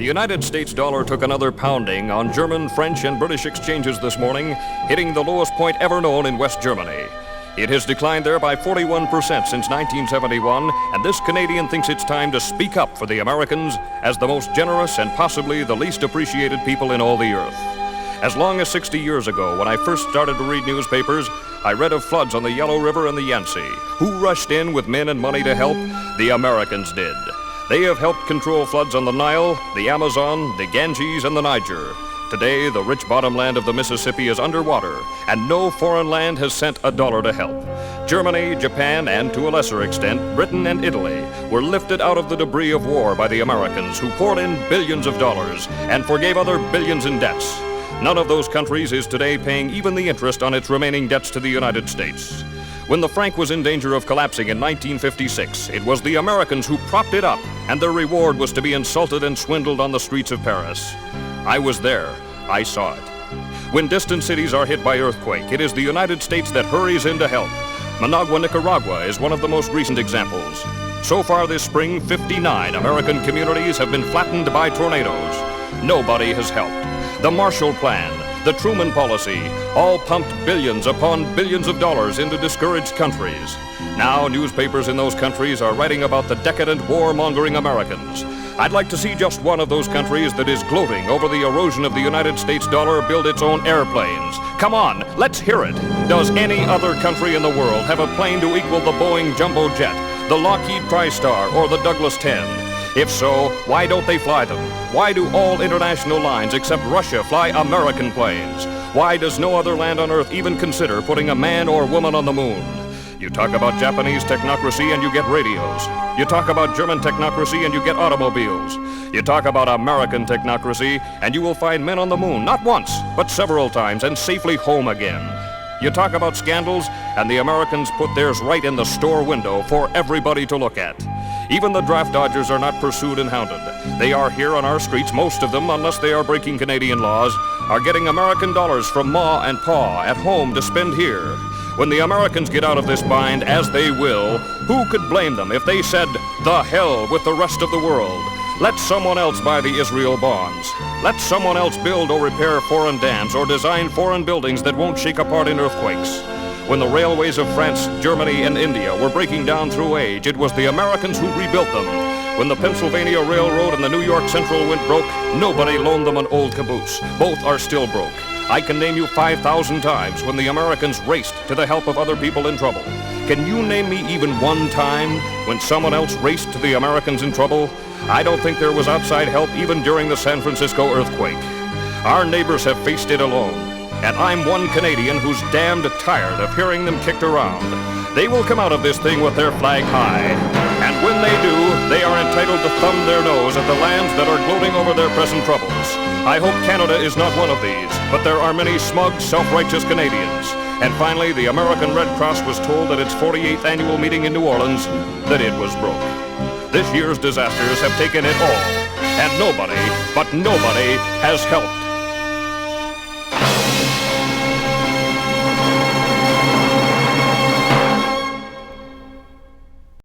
The United States dollar took another pounding on German, French, and British exchanges this morning, hitting the lowest point ever known in West Germany. It has declined there by 41% since 1971, and this Canadian thinks it's time to speak up for the Americans as the most generous and possibly the least appreciated people in all the earth. As long as 60 years ago, when I first started to read newspapers, I read of floods on the Yellow River and the Yangtze. Who rushed in with men and money to help? The Americans did. They have helped control floods on the Nile, the Amazon, the Ganges, and the Niger. Today, the rich bottomland of the Mississippi is underwater, and no foreign land has sent a dollar to help. Germany, Japan, and to a lesser extent, Britain and Italy were lifted out of the debris of war by the Americans, who poured in billions of dollars and forgave other billions in debts. None of those countries is today paying even the interest on its remaining debts to the United States. When the franc was in danger of collapsing in 1956, it was the Americans who propped it up, and their reward was to be insulted and swindled on the streets of Paris. I was there. I saw it. When distant cities are hit by earthquake, it is the United States that hurries in to help. Managua, Nicaragua is one of the most recent examples. So far this spring, 59 American communities have been flattened by tornadoes. Nobody has helped. The Marshall Plan, the Truman Policy, all pumped billions upon billions of dollars into discouraged countries. Now newspapers in those countries are writing about the decadent, warmongering Americans. I'd like to see just one of those countries that is gloating over the erosion of the United States dollar build its own airplanes. Come on, let's hear it. Does any other country in the world have a plane to equal the Boeing Jumbo Jet, the Lockheed TriStar, or the Douglas 10? If so, why don't they fly them? Why do all international lines except Russia fly American planes? Why does no other land on Earth even consider putting a man or woman on the moon? You talk about Japanese technocracy and you get radios. You talk about German technocracy and you get automobiles. You talk about American technocracy and you will find men on the moon, not once, but several times, and safely home again. You talk about scandals and the Americans put theirs right in the store window for everybody to look at. Even the draft dodgers are not pursued and hounded. They are here on our streets, most of them, unless they are breaking Canadian laws, are getting American dollars from Ma and Pa at home to spend here. When the Americans get out of this bind, as they will, who could blame them if they said, "The hell with the rest of the world. Let someone else buy the Israel bonds. Let someone else build or repair foreign dams or design foreign buildings that won't shake apart in earthquakes." When the railways of France, Germany, and India were breaking down through age, it was the Americans who rebuilt them. When the Pennsylvania Railroad and the New York Central went broke, nobody loaned them an old caboose. Both are still broke. I can name you 5,000 times when the Americans raced to the help of other people in trouble. Can you name me even one time when someone else raced to the Americans in trouble? I don't think there was outside help even during the San Francisco earthquake. Our neighbors have faced it alone, and I'm one Canadian who's damned tired of hearing them kicked around. They will come out of this thing with their flag high, and when they do, they are entitled to thumb their nose at the lands that are gloating over their present troubles. I hope Canada is not one of these, but there are many smug, self-righteous Canadians. And finally, the American Red Cross was told at its 48th annual meeting in New Orleans that it was broke. This year's disasters have taken it all, and nobody, but nobody, has helped.